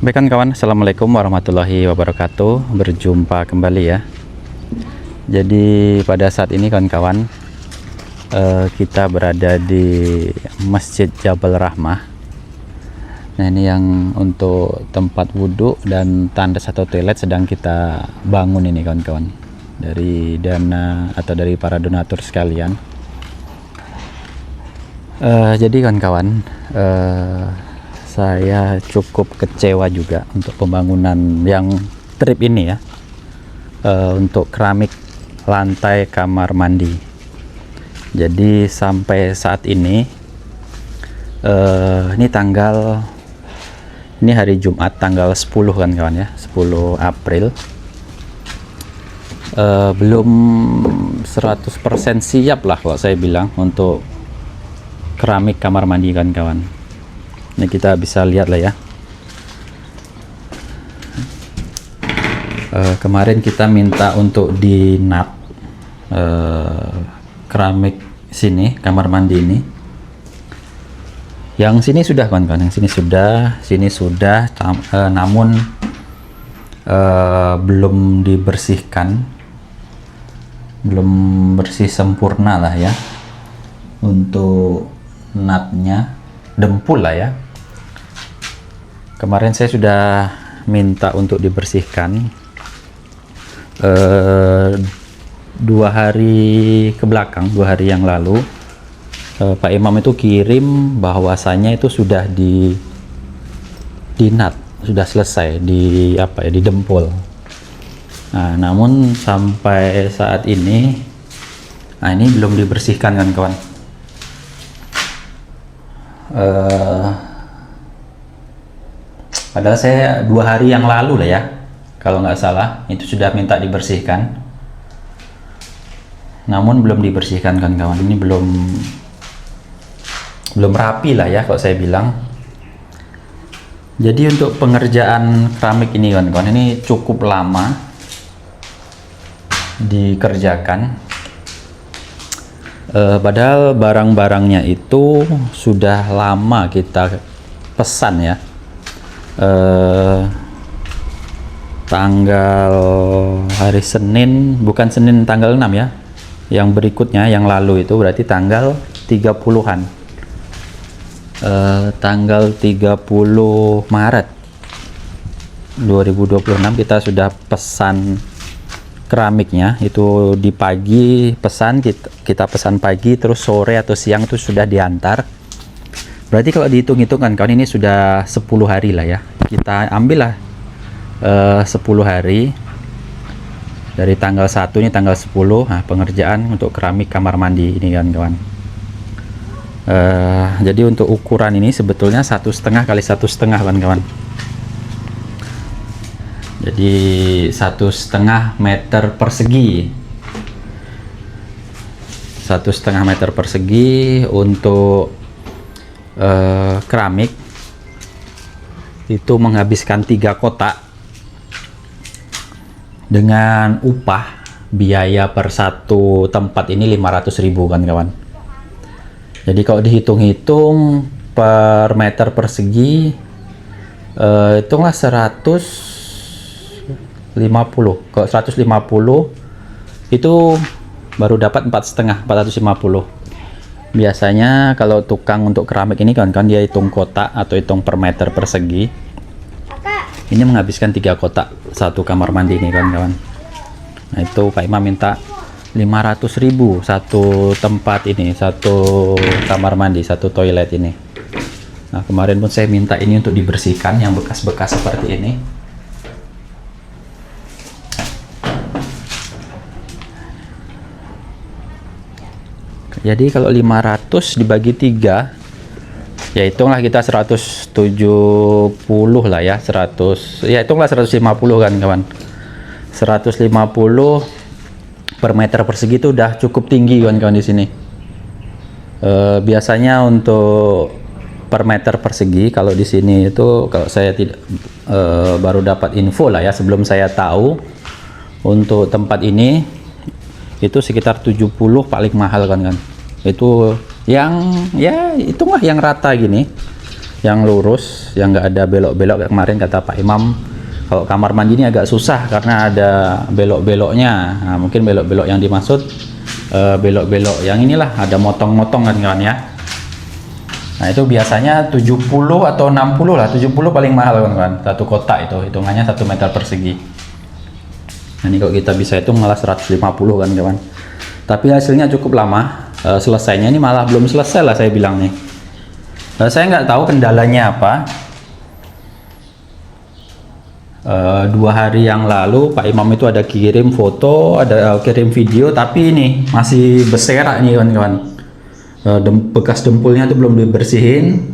Baik kawan, assalamualaikum warahmatullahi wabarakatuh. Berjumpa kembali ya. Jadi pada saat ini kawan-kawan, kita berada di Masjid Jabal Rahmah. Nah ini yang untuk tempat wudhu dan tandas atau toilet sedang kita bangun ini kawan-kawan, dari dana atau dari para donatur sekalian. Jadi kawan-kawan, saya cukup kecewa juga untuk pembangunan yang trip ini ya, untuk keramik lantai kamar mandi. Jadi sampai saat ini, ini hari Jumat tanggal 10 kan kawan ya, 10 April, belum 100% siap lah kalau saya bilang untuk keramik kamar mandi kan kawan. Ini kita bisa lihat lah ya, kemarin kita minta untuk di nap keramik sini, kamar mandi ini. Yang sini sudah kawan-kawan, yang sini sudah, namun belum dibersihkan, belum bersih sempurna lah ya untuk napnya, dempul lah ya. Kemarin saya sudah minta untuk dibersihkan 2 hari ke belakang, 2 hari yang lalu. Pak Imam itu kirim bahwasanya itu sudah di nat, sudah selesai di dempul. Nah, namun sampai saat ini, ini belum dibersihkan kan kawan. Padahal saya 2 hari yang lalu lah ya, kalau nggak salah itu sudah minta dibersihkan, namun belum dibersihkan kan kawan. Ini belum rapi lah ya kalau saya bilang. Jadi untuk pengerjaan keramik ini kawan-kawan, ini cukup lama dikerjakan. Padahal barang-barangnya itu sudah lama kita pesan ya. Tanggal hari Senin, bukan Senin tanggal 6 ya, yang berikutnya, yang lalu itu berarti tanggal 30-an, tanggal 30 Maret 2026 kita sudah pesan keramiknya. Itu di pagi pesan, kita pesan pagi, terus sore atau siang itu sudah diantar. Berarti kalau dihitung-hitung kan kawan, ini sudah 10 hari lah ya. Kita ambillah 10 hari dari tanggal 1, ini tanggal 10. Nah, pengerjaan untuk keramik kamar mandi ini kan kawan. Jadi untuk ukuran ini sebetulnya 1,5 kali 1,5 kawan-kawan. Jadi 1,5 meter persegi, 1,5 meter persegi untuk keramik itu menghabiskan 3 kotak dengan upah biaya per satu tempat ini 500.000 kan kawan. Jadi kalau dihitung-hitung per meter persegi, hitunglah 150. Kalau 150 itu baru dapat 4,5, 450. Biasanya kalau tukang untuk keramik ini kan dia hitung kotak atau hitung per meter persegi. Ini menghabiskan 3 kotak satu kamar mandi ini kawan-kawan. Nah itu Pak Imam minta 500.000 satu tempat ini, satu kamar mandi, satu toilet ini. Nah kemarin pun saya minta ini untuk dibersihkan yang bekas-bekas seperti ini. Jadi kalau 500 dibagi 3, ya hitunglah kita 170 lah ya, 100, ya hitunglah 150 kan kawan. 150 per meter persegi itu udah cukup tinggi kawan-kawan di sini. Biasanya untuk per meter persegi kalau di sini itu, kalau saya tidak baru dapat info lah ya, sebelum saya tahu, untuk tempat ini itu sekitar 70 paling mahal kan. Itu yang ya itulah yang rata gini yang lurus, yang nggak ada belok-belok kayak kemarin kata Pak Imam. Kalau kamar mandi ini agak susah karena ada belok-beloknya. Nah, mungkin belok-belok yang dimaksud belok-belok yang inilah, ada motong-motong kan kawan ya. Nah itu biasanya 70 atau 60 lah, 70 paling mahal kawan-kawan, satu kotak itu hitungannya 1 meter persegi. Nah ini kalau kita bisa hitung malah 150 kan kawan. Tapi hasilnya cukup lama, selesainya ini malah belum selesai lah saya bilang nih. Saya nggak tahu kendalanya apa. 2 hari yang lalu Pak Imam itu ada kirim foto, ada kirim video, tapi ini masih berserak nih kawan-kawan. Bekas dempulnya itu belum dibersihin.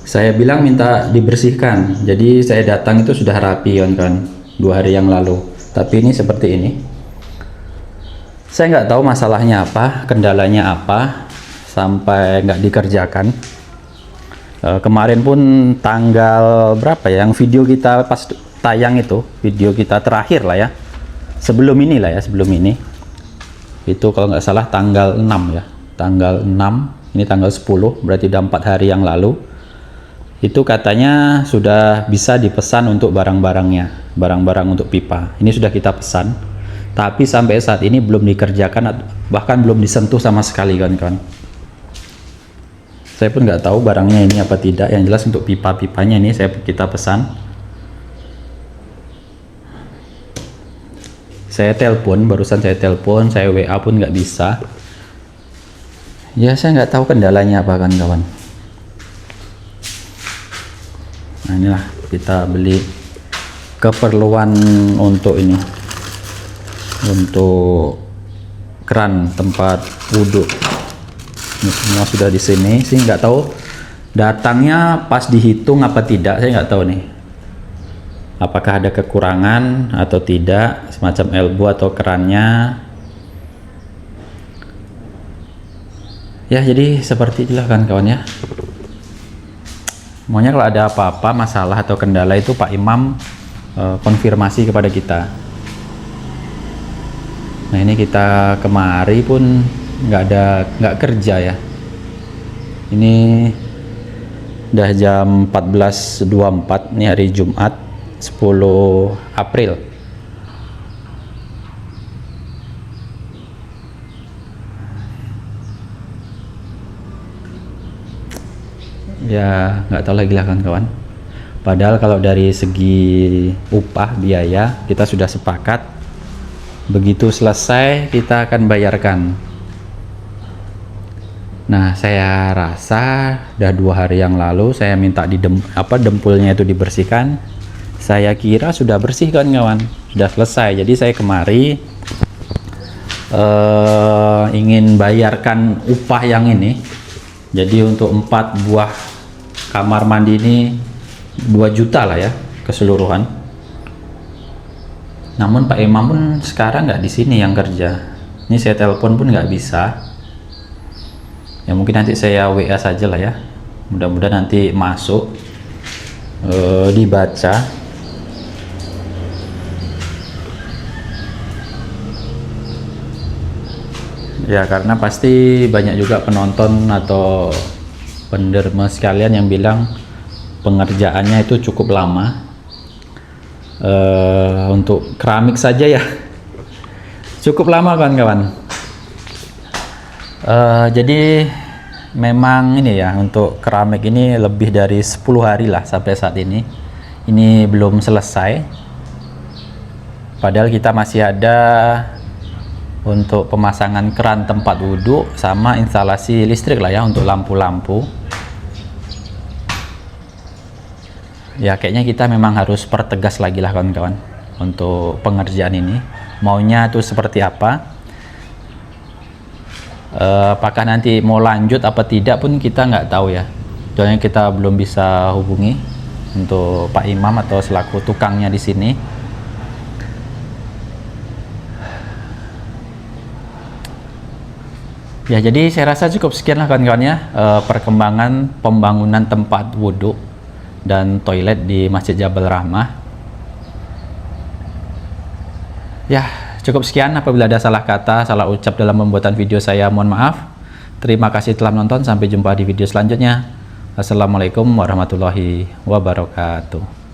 Saya bilang minta dibersihkan, jadi saya datang itu sudah rapi kawan-kawan 2 hari yang lalu. Tapi ini seperti ini. Saya nggak tahu masalahnya apa, kendalanya apa, sampai nggak dikerjakan. Kemarin pun tanggal berapa ya, yang video kita pas tayang itu, video kita terakhir lah ya, sebelum ini lah ya, sebelum ini itu kalau nggak salah tanggal 6 ya, tanggal 6, ini tanggal 10, berarti udah 4 hari yang lalu. Itu katanya sudah bisa dipesan untuk barang-barangnya, barang-barang untuk pipa. Ini sudah kita pesan, tapi sampai saat ini belum dikerjakan, bahkan belum disentuh sama sekali kawan-kawan. Saya pun nggak tahu barangnya ini apa tidak. Yang jelas untuk pipa-pipanya ini kita pesan. Saya telepon, barusan saya telepon, saya WA pun nggak bisa. Ya saya nggak tahu kendalanya apa kan kawan. Nah inilah kita beli keperluan untuk ini, untuk keran tempat wudhu. Ini semua sudah di sini. Sih nggak tahu datangnya pas dihitung apa tidak, saya nggak tahu nih. Apakah ada kekurangan atau tidak, semacam elbow atau kerannya. Ya jadi seperti itulah kan kawan ya. Maunya kalau ada apa-apa masalah atau kendala itu Pak Imam konfirmasi kepada kita. Nah ini kita kemari pun nggak kerja ya. Ini udah jam 14.24, ini hari Jumat 10 April. Ya nggak tahu lagi lah kawan-kawan. Padahal kalau dari segi upah biaya kita sudah sepakat, begitu selesai kita akan bayarkan. Nah saya rasa udah 2 hari yang lalu saya minta dempulnya itu dibersihkan. Saya kira sudah bersih kawan-kawan, sudah selesai. Jadi saya kemari ingin bayarkan upah yang ini. Jadi untuk 4 buah kamar mandi ini 2 juta lah ya keseluruhan. Namun Pak Imam pun sekarang nggak di sini yang kerja. Ini saya telepon pun nggak bisa. Ya mungkin nanti saya WA saja lah ya. Mudah-mudahan nanti masuk dibaca. Ya karena pasti banyak juga penonton atau penderma sekalian yang bilang pengerjaannya itu cukup lama. Untuk keramik saja ya cukup lama kawan-kawan. Jadi memang ini ya, untuk keramik ini lebih dari 10 hari lah sampai saat ini. Ini belum selesai. Padahal kita masih ada untuk pemasangan keran tempat wudhu sama instalasi listrik lah ya untuk lampu-lampu. Ya kayaknya kita memang harus pertegas lagi lah kawan-kawan untuk pengerjaan ini. Maunya tuh seperti apa? Apakah nanti mau lanjut apa tidak pun kita nggak tahu ya. Soalnya kita belum bisa hubungi untuk Pak Imam atau selaku tukangnya di sini. Ya jadi saya rasa cukup sekian lah kawan-kawan ya, perkembangan pembangunan tempat wudhu dan toilet di Masjid Jabal Rahmah. Ya cukup sekian. Apabila ada salah kata, salah ucap dalam pembuatan video saya, mohon maaf. Terima kasih telah menonton, sampai jumpa di video selanjutnya. Assalamualaikum warahmatullahi wabarakatuh.